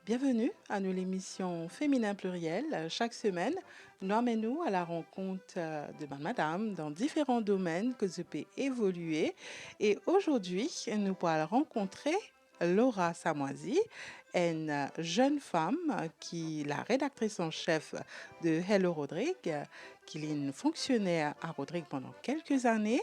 Bienvenue à nous l'émission Féminin Pluriel. Chaque semaine, nous emmenons à la rencontre de madame dans différents domaines que je peux évoluer. Et aujourd'hui, nous allons rencontrer Laura Samoisi, une jeune femme qui est la rédactrice en chef de Hello Rodrigue, qui est une fonctionnaire à Rodrigue pendant quelques années.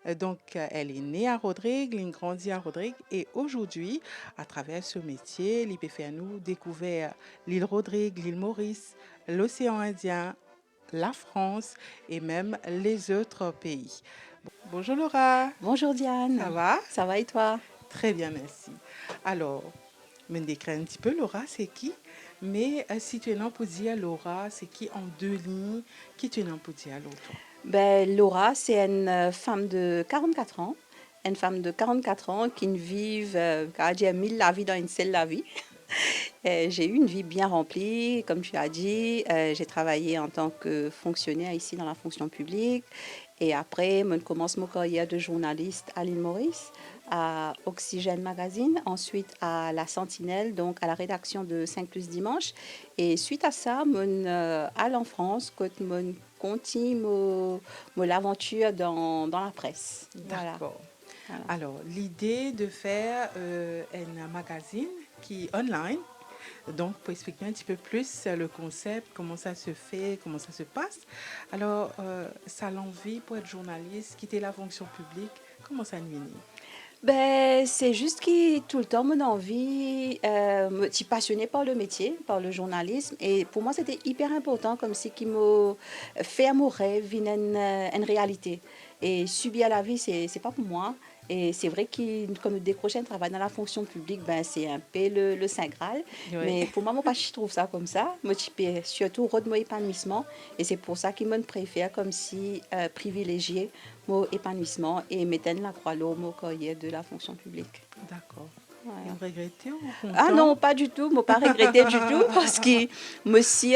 Elle est née à Rodrigue, elle a grandi à Rodrigue et aujourd'hui, à travers ce métier, il peut faire nous découvrir l'île Rodrigue, l'île Maurice, l'océan Indien, la France et même les autres pays. Bonjour Laura, Bonjour ça Diane, va? ça va et toi? Très bien, merci. Alors, me décris un petit peu Laura, c'est qui? Mais si tu es là pour dire Laura, c'est qui en deux lignes? Qui tu es là pour dire l'autre? Laura, c'est une femme de 44 ans, une femme de 44 ans qui ne vit, qui dire mille la vie dans une seule la vie. J'ai eu une vie bien remplie, comme tu as dit. J'ai travaillé en tant que fonctionnaire ici dans la fonction publique. Et après, je commence ma carrière de journaliste à l'île Maurice, à Oxygène Magazine, ensuite à La Sentinelle, donc à la rédaction de 5 plus Dimanche. Et suite à ça, je allé en France, quand je continue l'aventure dans la presse. Voilà. D'accord. Voilà. Alors, l'idée de faire un magazine qui est online, donc pour expliquer un petit peu plus le concept, comment ça se fait, comment ça se passe. Alors, ça l'envie pour être journaliste, quitter la fonction publique, comment ça nuit? C'est juste que tout le temps, mon envie, je suis passionnée par le métier, par le journalisme. Et pour moi, c'était hyper important, comme si qui me faire mon rêve une réalité. Et subir la vie, c'est pas pour moi. Et c'est vrai que comme décrocher un travail dans la fonction publique, c'est un peu le Saint Graal. Oui, Mais pour moi, je trouve ça comme ça. Moi, je peux surtout rendre mon épanouissement. Et c'est pour ça que je préfère comme si privilégier mon épanouissement et mettre la croix là mon carrière de la fonction publique. d'accord. Et Voilà. regretté ou Ah content? non, pas du tout, moi pas regretté du tout parce que moi si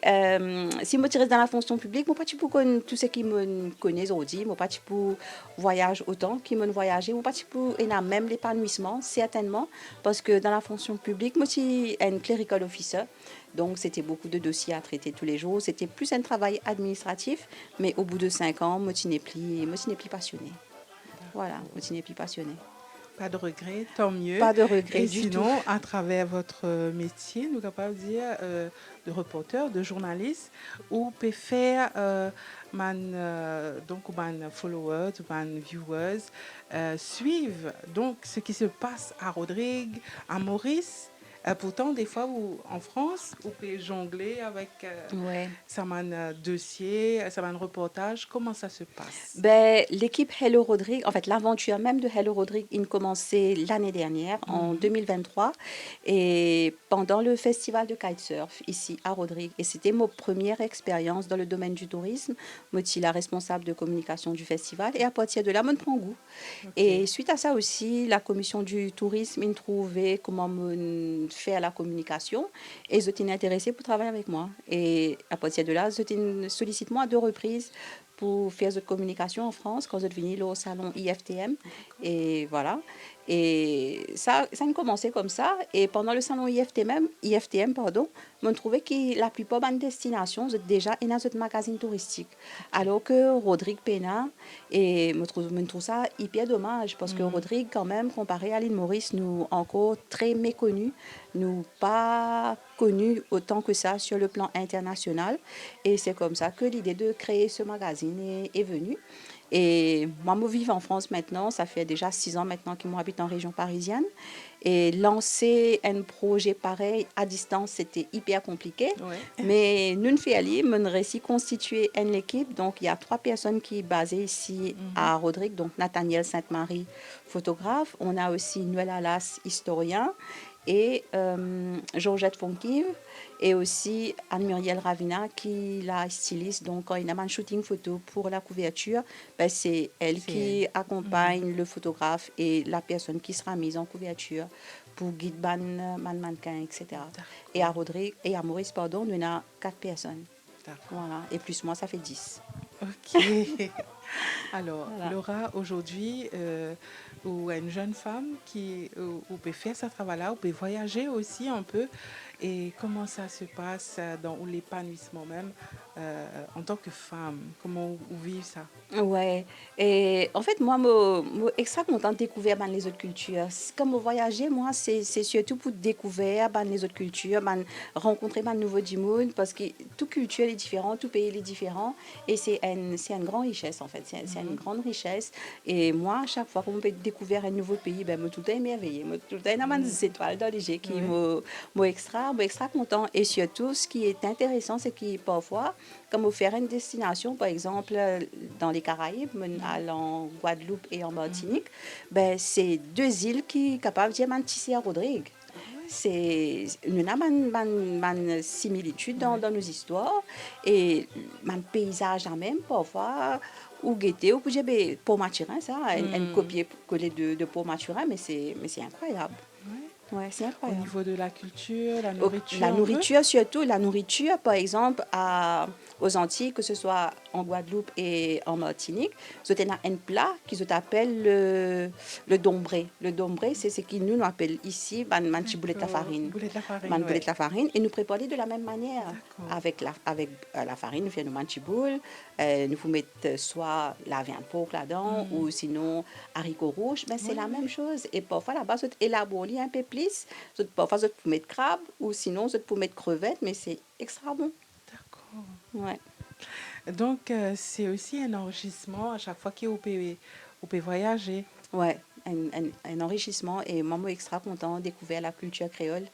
me reste dans la fonction publique, moi pas pour tout ce qui me connaissent aujourd'hui, moi pas pour voyage autant qui me voyager, moi pas pour et même l'épanouissement certainement parce que dans la fonction publique, moi suis un clerical officer. Donc, c'était beaucoup de dossiers à traiter tous les jours. C'était plus un travail administratif, mais au bout de 5 ans, moi, je n'ai plus passionnée. Voilà, moi, je n'ai plus passionnée. Pas de regret, tant mieux. Pas de Et regret du tout. sinon, à travers votre métier, nous sommes capables de dire de reporter, de journaliste, ou peut faire donc man followers, man viewers suivent donc ce qui se passe à Rodrigue, à Maurice. Pourtant, des fois, en France, vous pouvez jongler avec Ouais. ça man dossier, ça man reportage. Comment ça se passe? L'équipe Hello Rodrigue, en fait, l'aventure même de Hello Rodrigue, il a commencé l'année dernière, en Mhm. 2023, et pendant le festival de kitesurf ici à Rodrigue. Et c'était ma première expérience dans le domaine du tourisme. Moi, je suis la responsable de communication du festival, et à partir de là, je prends goût. Et Ok. suite à ça aussi, la commission du tourisme, il trouvait comment me faire la communication, et ils étaient intéressés pour travailler avec moi. Et à partir de là, ils sollicitent moi à 2 reprises pour faire cette communication en France quand je suis venue au salon IFTM. D'accord. Et voilà. Et ça a commencé comme ça. Et pendant le salon IFTM pardon, on trouvait que la plupart des destinations sont déjà dans ce magazine touristique. Ok. Alors que Rodrigue Pena, et je trouve ça hyper dommage parce que Mhm. Rodrigue, quand même, comparé à l'île Maurice, nous encore très méconnus, nous pas connus autant que ça sur le plan international. Et c'est comme ça que l'idée de créer ce magazine est venue. Et moi, je vis en France maintenant. Ça fait déjà 6 ans maintenant que moi habite en région parisienne. Et lancer un projet pareil à distance, c'était hyper compliqué. Ouais. Mais nous faisons aller, nous réussi constituer une équipe. Donc, il y a 3 personnes qui sont basées ici Mhm. à Rodrigue. Donc, Nathaniel Sainte-Marie, photographe. On a aussi Noël Alas, historien. Et Georgette Fonkiv et aussi Anne-Muriel Ravina qui la styliste. Donc, quand il y a un shooting photo pour la couverture, c'est elle C'est elle. qui Mhm. accompagne le photographe et la personne qui sera mise en couverture pour guide mannequin, etc. Et à D'accord. Rodrigue et à Maurice, pardon, on a 4 personnes. D'accord. Voilà. Et plus moi, ça fait 10. OK. Alors, Voilà. Laura, aujourd'hui, ou une jeune femme qui ou peut faire ce travail-là, ou peut voyager aussi un peu. Et comment ça se passe dans l'épanouissement même en tant que femme? Comment vous vivez ça? Ouais, et en fait, moi, je extra contente de découvrir ben, les autres cultures. Comme voyager, moi, c'est surtout pour découvrir ben, les autres cultures, ben, rencontrer ben, nouveau du monde, parce que toute culture est différente, tout pays est différent, et c'est une grande richesse, en fait. C'est une Mhm. grande richesse. Et moi, à chaque fois qu'on peut découvrir un nouveau pays, ben, moi, tout est émerveillé. Moi, tout est dans Mm. des étoiles dans les yeux qui Oui. moi extra content. Et surtout, ce qui est intéressant, c'est que parfois, comme vous faire une destination, par exemple, dans les Caraïbes, Mhm. en Guadeloupe et en Mhm. Martinique, ben, c'est deux îles qui sont capables de dire tisser à Rodrigue. Ah ouais? Nous avons une similitude Ouais. dans nos histoires et un paysage en même, parfois, ou guetter, ou dire, ben, pour Mathurin, ça, une Mm. copier-coller de pour Mathurin, mais c'est incroyable. Ouais. Ouais, c'est Au incroyable. niveau de la culture, la La nourriture un peu? nourriture, surtout la nourriture, par exemple, aux Antilles, que ce soit en Guadeloupe et en Martinique, c'est un plat qu'ils appellent le dombré. Le dombré, c'est ce qu'ils nous appellent ici, man boulette à D'accord. farine. Boulet de la farine, Man ouais. boulette la farine, et nous préparer de la même manière. D'accord. Avec la farine, nous faisons nos manchiboule, nous faut mettre soit la viande porc là-dedans, Mm. ou sinon haricots rouges, ben, c'est Ouais, la même ouais. chose. Et parfois, là-bas, c'est élaboré un peu plus. Parfois, c'est pour mettre crabe, ou sinon, c'est pour mettre crevettes, mais c'est extra bon. D'accord. Ouais. Donc, c'est aussi un enrichissement à chaque fois vous pouvez voyager. Ouais, un enrichissement et moi, je suis extra content de découvrir la culture créole.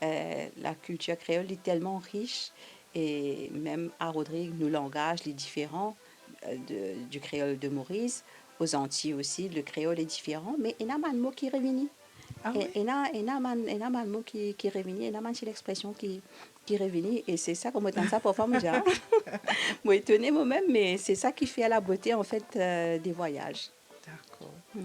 La culture créole est tellement riche et même à Rodrigue, nos langages, les différents du créole de Maurice, aux Antilles aussi, le créole est différent, mais il y a un mot qui réunit. Ah Et oui? il y a un mot qui réunit, il y a une l'expression qui réunit et c'est ça, comme on ça parfois, moi, je suis étonnée moi-même, mais c'est ça qui fait la beauté en fait des voyages. D'accord. Ouais,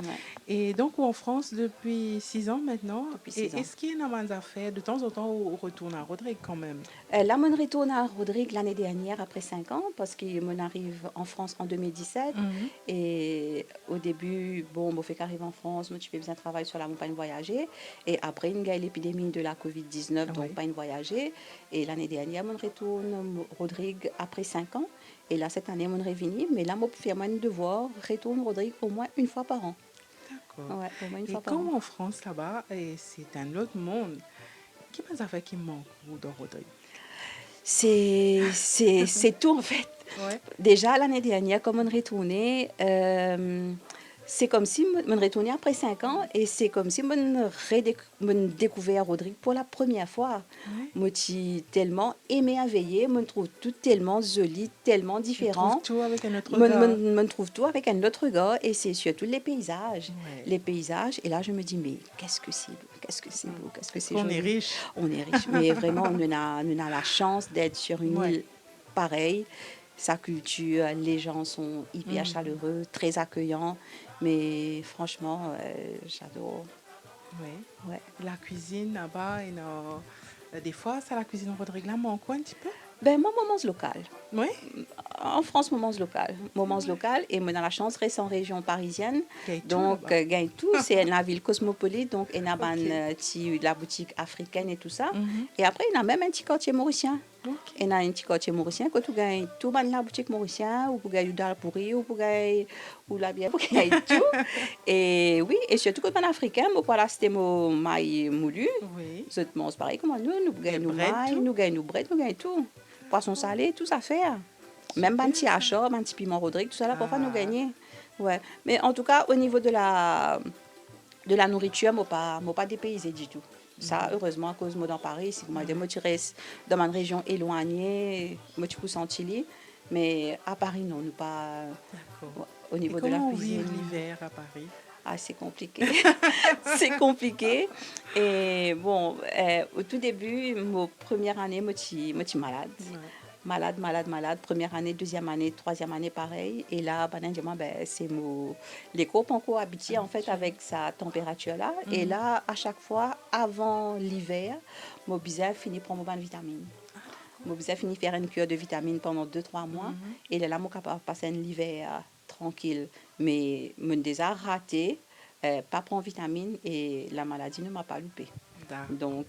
Et donc, en France depuis 6 ans maintenant. depuis Et 6 ans. est-ce qu'il y a une affaires de temps en temps où on retourne à Rodrigue quand même? Là, je retourne à Rodrigue l'année dernière, après 5 ans, parce que je arrive en France en 2017. Mhm. Et au début, bon, je fais qu'arriver en France, moi, tu fais besoin de travail sur la montagne voyager. Et après, il y a eu l'épidémie de la Covid-19, donc Oui. pas une voyager. Et l'année dernière, je retourne à Rodrigue après 5 ans. Et là, cette année, je revenu. Mais là, je fais mon devoir, retourne à Rodrigue au moins une fois par an. D'accord. Ouais, au moins une Et fois par an. comme en France là-bas, et c'est un autre monde, qui m'a fait qui manque dans Rodrigue? C'est tout en fait. Ouais. Déjà l'année dernière, comme on retournait, c'est comme si on retournait après 5 ans et c'est comme si on découvert Rodrigue pour la première fois. Ouais. Moi, j'ai tellement émerveillé, je trouve tout tellement joli, tellement Tu trouves différent. tout avec un autre Je regard. trouve tout avec un autre regard et c'est surtout les paysages. Ouais. Les paysages, et là je me dis, mais qu'est-ce que c'est beau, qu'est-ce que c'est Mm. beau, qu'est-ce que Est-ce c'est qu'on est joli. riche? On est riche, mais vraiment, on a la chance d'être sur une Ouais. île pareille. Sa culture, les gens sont hyper Mhm. chaleureux, très accueillants, mais franchement, j'adore. Ouais. Ouais. La cuisine là-bas, des fois, ça, la cuisine Rodrigue là manque un petit peu. Ben, moi, moments local. Oui. En France, moments local. Moments Ouais. local. Et moi, dans la chance, reste en région parisienne. Il y a tout Donc, là-bas. gagne tout. C'est la ville cosmopolite. Donc, il y a Ok. la boutique africaine et tout ça. Mhm. Et après, il y a même un petit quartier mauricien. Ok. Il y a un petit quartier mauricien. Quand tu gagnes tout dans la boutique mauricien, ou pour gagner du dal pourri, ou pour gagner ou la bière, pour gagner tout. Et oui, et surtout quand on est africain, moi, voilà, c'était mon maille moulu. Oui. C'est pareil comme nous Des gagnons bread maille, tout. nous gagnons bread, nous gagnons tout. Poisson D'accord. salé, tout ça faire. Même un Super petit ça. achat, un petit piment Rodrigue, tout ça là, parfois nous Ah. gagner. Ouais. Mais en tout cas, au niveau de la nourriture, moi pas dépaysé du tout. Ça, Mhm. heureusement, à cause de moi dans Paris, si moi, Ouais. moi tu restes dans ma région éloignée, moi tu peux sentir. Mais à Paris, non, nous pas. D'accord. Ouais, au Et niveau de la comment on vit cuisine, l'hiver à Paris? ah, c'est compliqué. C'est compliqué. Et bon, au tout début, ma première année, moi, je suis malade. Ouais. Malade. Première année, deuxième année, troisième année, pareil. Et là, pendant ben, c'est les copains encore habitués en fait Habitué. avec sa température-là. Et Mhm. là, à chaque fois, avant l'hiver, mon bizarre finit par mon bain de vitamines. Je vais fini faire une cure de vitamines pendant 2-3 mois. Et là, je suis capable de passer l'hiver tranquille. Mais je déjà raté, pas prendre vitamines et la maladie ne m'a pas loupé. Donc,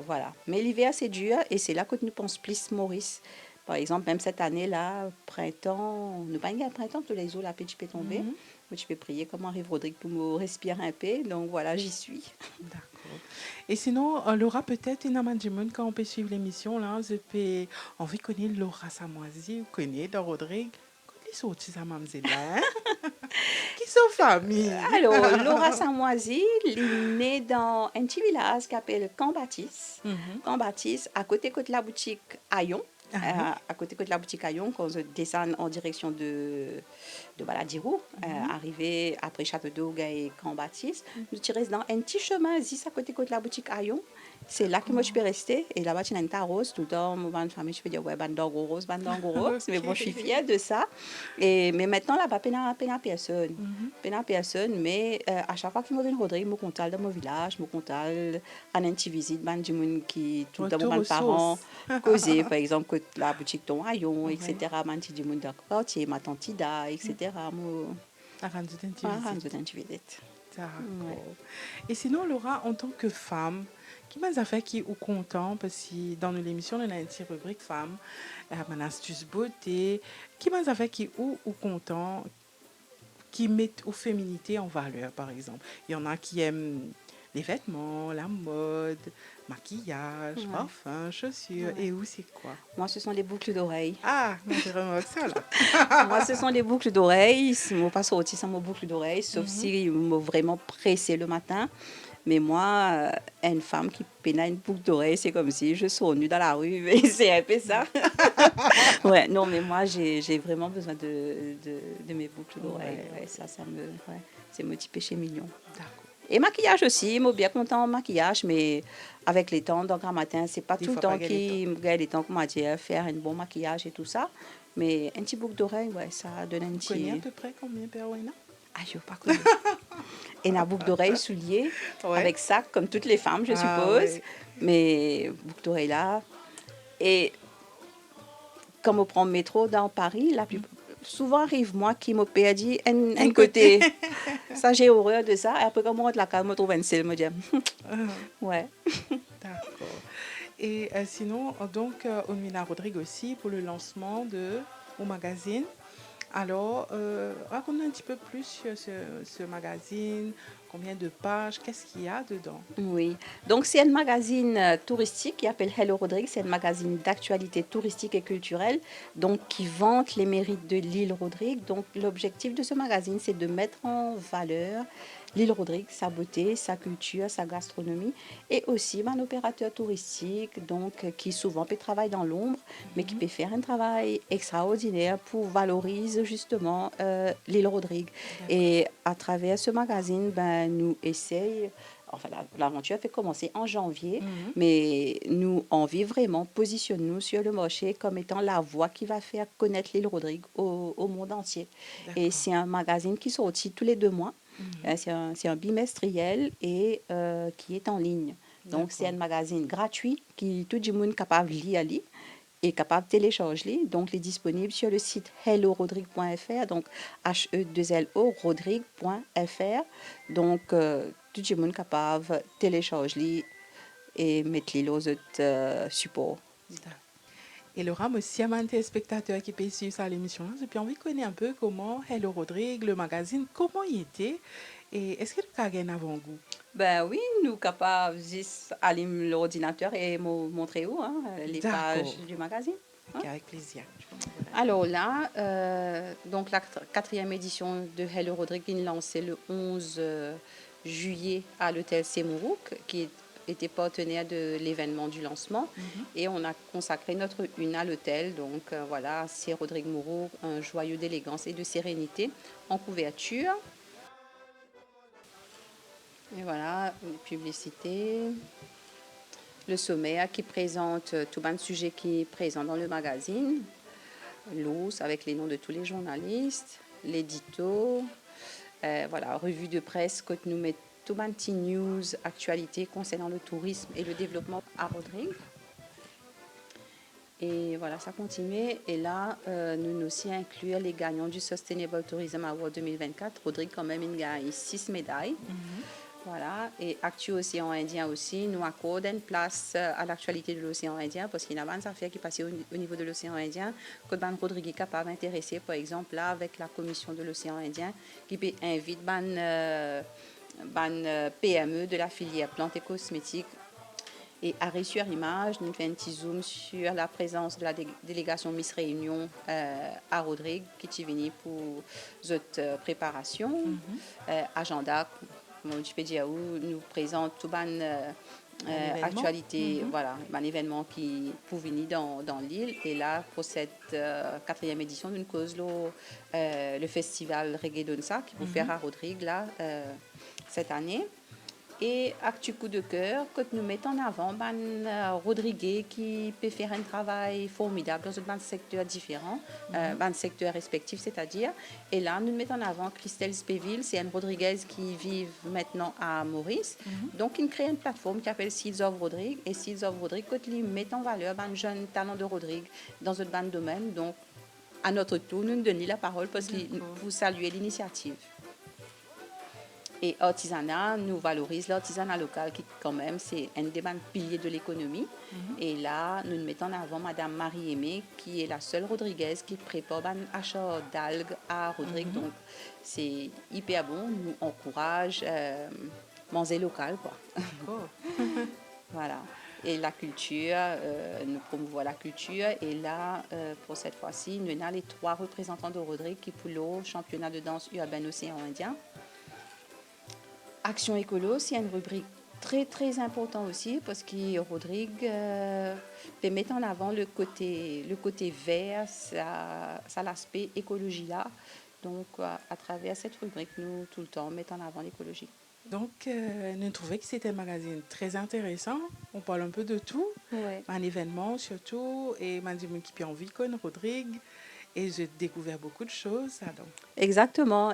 voilà. Mais l'hiver, c'est dur et c'est là que nous pensons plus Maurice. Par exemple, même cette année-là, printemps, nous pas un printemps, tous les eaux, la petite peut tomber. Moi, je peux prier comme Henri Rodrigue pour me respirer un peu. Donc, voilà, j'y suis. D'accord. Et sinon, Laura, peut-être, une amie du monde, quand on peut suivre l'émission, là, je peux, on veut connaître Laura Samoisi, vous connaissez, dans Rodrigue. Qui sont ces mamzelles-là, hein? Qui sont famille? Alors, Laura Samoisi, elle est née dans un petit village qui s'appelle Camp-Baptiste. Camp-Baptiste, à côté de la boutique Ayon. À côté de la boutique Ayon, quand je descends en direction de Baladirou, arrivé après Château d'Eau et Camp-Baptiste, nous tirons dans un petit chemin, à côté de la boutique Ayon. C'est là que moi je peux rester. Et là-bas, tu as une rose. Tout le temps, ma famille, je peux dire, ouais, bandango rose. Mais bon, je suis fière de ça. Mais maintenant, là-bas, peine personne. Peine personne. Mais à chaque fois que je viens Rodrigue, je me contacte dans mon village, je me contacte à une petite visite, du monde qui, tout le temps, mes parents, causer, par exemple, que la boutique Ton Rayon, etc. Du monde dans le quartier, ma tante Ida, etc. À rendre une petite visite. D'accord. Et sinon, Laura, en tant que femme, qui m'a fait qui ou content parce que dans l'émission, on a une petite rubrique femme, mon astuce beauté, qui m'a fait qui ou content, qui mettent aux féminités en valeur, par exemple. Il y en a qui aiment les vêtements, la mode, maquillage, parfum, chaussures. Et où c'est quoi? Moi, ce sont les boucles d'oreilles. Ah, non, c'est vraiment ça, là. Moi, ce sont les boucles d'oreilles. Je ne vais pas sortir sans mes boucles d'oreilles, sauf si je me vraiment pressée le matin. Mais moi, une femme qui peine une boucle d'oreille, c'est comme si je suis nue dans la rue. C'est un peu ça. Ouais, non, mais moi, j'ai vraiment besoin de mes boucles d'oreilles. Ouais, c'est mon petit péché mignon. D'accord. Et maquillage aussi, je suis bien content en maquillage, mais avec les temps, donc un matin, c'est pas tout le temps qui me gagne les temps, comment dire, faire un bon maquillage et tout ça. Mais un petit boucle d'oreille, ouais, ça donne un petit... Tu connais à peu près combien per Wena? Ah, je ne pas connaître. Et la boucle d'oreille soulier, avec sac, comme toutes les femmes, je suppose. Mais boucle d'oreille là. Et quand on prend le métro dans Paris, souvent arrive moi qui me perdu un côté. Ça, j'ai horreur de ça. Et après, quand on rentre la case, je me trouve un seul, me dit. Ouais. D'accord. Et sinon, donc, Onmina Rodrigue aussi pour le lancement au magazine. Alors, raconte-nous un petit peu plus sur ce magazine, combien de pages, qu'est-ce qu'il y a dedans? Oui, donc c'est un magazine touristique qui s'appelle Hello Rodrigue, c'est un magazine d'actualité touristique et culturelle, donc qui vante les mérites de l'île Rodrigue. Donc l'objectif de ce magazine, c'est de mettre en valeur l'île Rodrigue, sa beauté, sa culture, sa gastronomie, et aussi un opérateur touristique donc, qui souvent peut travailler dans l'ombre, mais qui peut faire un travail extraordinaire pour valoriser justement l'île Rodrigue. Et à travers ce magazine, nous essayons, enfin l'aventure fait commencer en janvier, mais nous, on vit vraiment, positionne-nous sur le marché comme étant la voix qui va faire connaître l'île Rodrigue au monde entier. Et c'est un magazine qui sortit tous les 2 mois. C'est un bimestriel et qui est en ligne. Donc, c'est un magazine gratuit qui tout le monde est capable de lire et capable de télécharger. Donc, il est disponible sur le site hellorodrigue.fr, donc H-E-2-L-O, rodrigue.fr. Donc, tout le monde est capable de télécharger et mettre les autres supports. Et Laura, aussi, il y a un téléspectateur qui peut suivre ça à l'émission. Et puis, on veut connaître un peu comment Hello Rodrigue, le magazine, comment il était. Et est-ce qu'il y a un avant-goût? Ben oui, nous sommes capables juste allumer l'ordinateur et montrer où les pages du magazine. Okay, avec plaisir. Alors là, donc la 4e édition de Hello Rodrigue est lancée le 11 juillet à l'hôtel Semourouk, qui était partenaire de l'événement du lancement. Et on a consacré notre une à l'hôtel. Donc voilà, c'est Rodrigue Moreau, un joyau d'élégance et de sérénité en couverture. Et voilà, une publicité. Le sommaire qui présente tout un sujet qui est présent dans le magazine. L'os avec les noms de tous les journalistes. L'édito. Voilà, revue de presse que nous mettons tout un petit news, actualité concernant le tourisme et le développement à Rodrigue. Et voilà, ça continue. Et là, nous aussi inclure les gagnants du Sustainable Tourism Award 2024. Rodrigue, quand même, il gagne 6 médailles. Voilà. Et Actu Océan Indien aussi nous accorde une place à l'actualité de l'océan Indien parce qu'il y a des affaires qui passent au niveau de l'océan Indien que Ban Rodrigue est capable d'intéresser, par exemple, là, avec la commission de l'océan Indien qui peut inviter PME de la filière plantes et cosmétiques. Et arrêt sur image, nous faisons un petit zoom sur la présence de la délégation Miss Réunion à Rodrigue, qui est venue pour cette préparation. Agenda, comme je peux dire, où nous présente tout actualité, voilà, un événement qui pour venir dans l'île. Et là, pour cette quatrième édition, nous cause le festival Reggae Donsa qui peut faire à Rodrigue là, cette année. Et Actu Coup de cœur, que nous mettons en avant Rodrigue qui peut faire un travail formidable dans un secteur différent, un secteur respectif, c'est-à-dire. Et là, nous mettons en avant Christelle Spéville, c'est une Rodriguez qui vit maintenant à Maurice. Donc, il crée une plateforme qui s'appelle Seeds of Rodrigue. Et Seeds of Rodrigue, que lui met en valeur un jeune talent de Rodrigue dans un domaine. Donc, à notre tour, nous donnons la parole parce que vous saluez l'initiative. Et artisanat, nous valorisons l'artisanat local qui, quand même, c'est un des piliers de l'économie. Et là, nous mettons en avant Madame Marie-Aimée, qui est la seule Rodriguez qui prépare un achat d'algues à Rodrigue. Donc, c'est hyper bon. Nous encourage manger local, quoi. Voilà. Et la culture, nous promouvons la culture. Et là, pour cette fois-ci, nous avons les 3 représentants de Rodrigue qui pour le championnat de danse urbaine océan Indien. Action écolo, c'est une rubrique très très importante aussi parce que Rodrigue peut mettre en avant le côté vert, ça l'aspect écologie là. Donc à travers cette rubrique, nous tout le temps mettons en avant l'écologie. Donc, nous trouvons que c'était un magazine très intéressant. On parle un peu de tout, un événement surtout, et m'a dit qui peut envie qu'on Rodrigue. Et j'ai découvert beaucoup de choses. Donc. Exactement.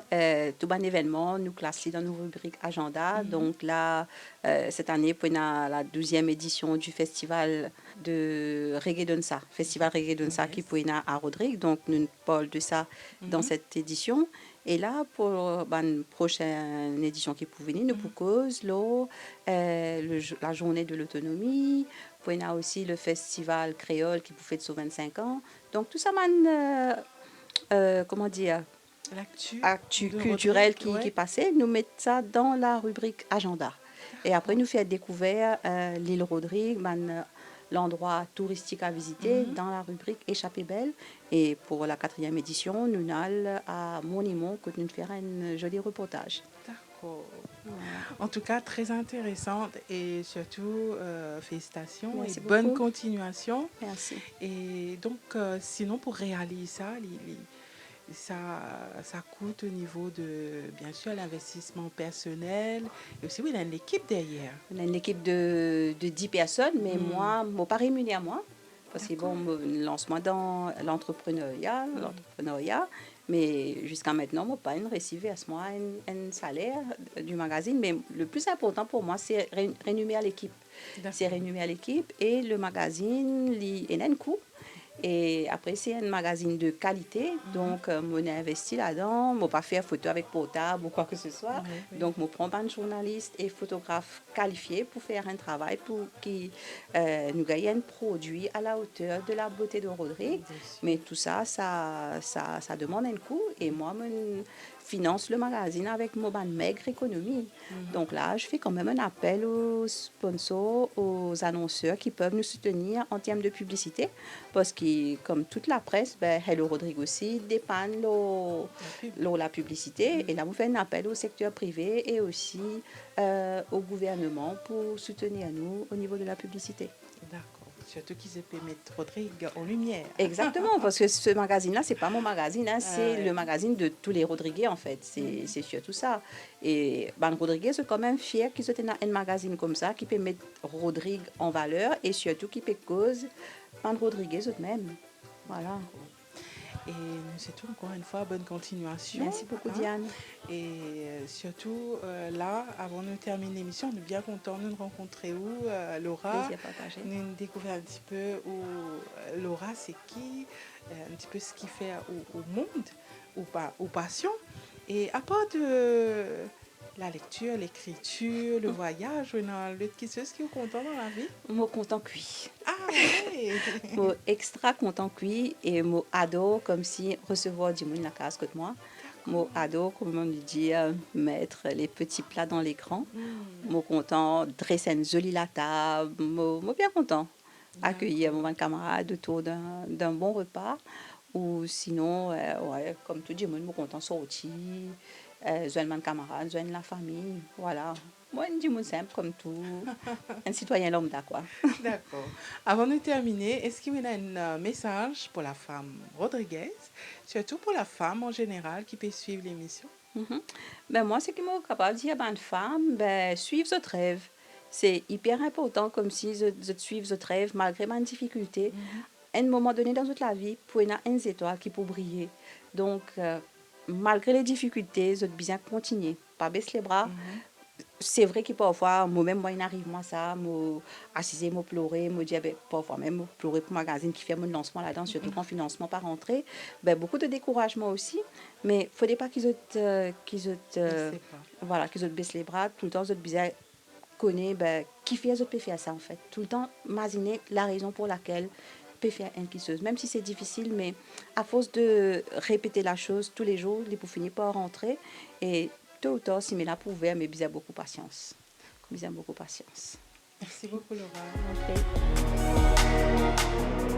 Tout un événement, nous classons dans nos rubriques agenda. Donc là, cette année, on a la 12e édition du festival de Reggae Donsa, Festival Reggae Donsa qui est à Rodrigue. Donc nous parlons de ça dans cette édition. Et là, pour une prochaine édition qui peut venir, nous proposons la journée de l'autonomie. On a aussi le festival créole qui peut faire sur 25 ans. Donc tout ça, comment dire, l'actu culturel qui passait, nous mettons ça dans la rubrique agenda. Et après, nous faisons découvrir l'île Rodrigue, l'endroit touristique à visiter dans la rubrique Échappée belle. Et pour la 4e édition, nous allons à Monimont que nous faisons un joli reportage. D'accord. En tout cas, très intéressante et surtout, félicitations. Merci et bonne beaucoup. Continuation. Merci. Et donc, sinon, pour réaliser ça, ça coûte au niveau de, bien sûr, l'investissement personnel. Et aussi, oui, il y a une équipe derrière. On a une équipe de 10 personnes, mais moi, je ne suis pas rémunérée à moi. Parce que bon, lance-moi dans l'entrepreneuriat, mais jusqu'à maintenant, je n'ai pas reçu à ce moment un salaire du magazine. Mais le plus important pour moi, c'est rémunérer à l'équipe. C'est rémunérer à l'équipe et le magazine, il a un coût. Et après, c'est un magazine de qualité. Donc, on a investi là-dedans. Je ne pas faire photo avec portable ou quoi que ce soit. Donc, je prends un journaliste et photographe qualifié pour faire un travail pour qu'il nous gagne un produit à la hauteur de la beauté de Rodrigue. Mais tout ça, ça demande un coût. Et moi, je finance le magazine avec mon maigre économie. Donc là, je fais quand même un appel aux sponsors, aux annonceurs qui peuvent nous soutenir en termes de publicité. Parce que, comme toute la presse, Hello Rodrigue aussi dépanne la publicité. Et là, vous faites un appel au secteur privé et aussi au gouvernement pour soutenir nous au niveau de la publicité. D'accord. Surtout qu'ils peuvent mettre Rodrigue en lumière. Exactement, parce que ce magazine-là, ce n'est pas mon magazine, hein, c'est le magazine de tous les Rodriguais, en fait. C'est surtout ça. Et Rodriguez, c'est quand même fier qu'ils aient un magazine comme ça qui peut mettre Rodrigue en valeur et surtout qui peut cause Rodriguez eux-mêmes. Voilà. Et nous souhaitons encore une fois bonne continuation. Merci beaucoup, Hein. Diane. Et surtout, là, avant de terminer l'émission, on est bien content de nous rencontrer où Laura, Plaisir partagé. nous découvrir un petit peu où Laura, c'est qui, un petit peu ce qu'il fait au monde, ou pas, aux passions. Et à part de la lecture, l'écriture, le voyage, l'autre qui ce qui est content dans la vie. Mot content cuit. Ah ouais! Mot extra content cuit et mot ado comme si recevoir du monde la case que moi. Mot ado, comme on dit, mettre les petits plats dans l'écran. Mot content, dresser une jolie la table. Mot bien content. Accueillir mon camarade autour d'un bon repas. Ou sinon, ouais, comme tout le monde, mot content sortir. Joindre mon camarade, joindre la famille. Voilà. Moi, je dis simple comme tout. Un citoyen lambda, quoi. D'accord. Avant de terminer, est-ce qu'il y a un message pour la femme Rodriguez, surtout pour la femme en général qui peut suivre l'émission? Ben moi, ce qui m'a capable de dire à une femme, ben, suivre votre rêve. C'est hyper important, comme si je suivre votre rêve malgré ma difficulté. À un moment donné dans toute la vie, pour y avoir une étoile qui peut briller. Donc, malgré les difficultés, je dois bien continuer. Pas baisser les bras. C'est vrai que parfois, moi-même, moi, il arrive moi ça, moi, assiser, moi, pleurer, moi, dire, ben, parfois même, moi, pleurer pour le magazine qui fait mon lancement là-dedans, surtout quand financement pas rentré. Ben, beaucoup de découragement aussi, mais il ne faudrait pas Je sais pas. voilà, qu'ils baissent les bras, tout le temps, ils bien connaître, ben, qui fait, ils peut faire ça, en fait. Tout le temps, imaginer la raison pour laquelle peut faire une quisseuse, même si c'est difficile, mais à force de répéter la chose tous les jours, il peut finir par rentrer. Et tôt ou tard, si mais là pouvait, mais bien beaucoup patience. Bien beaucoup patience. Merci beaucoup, Laura. Ok.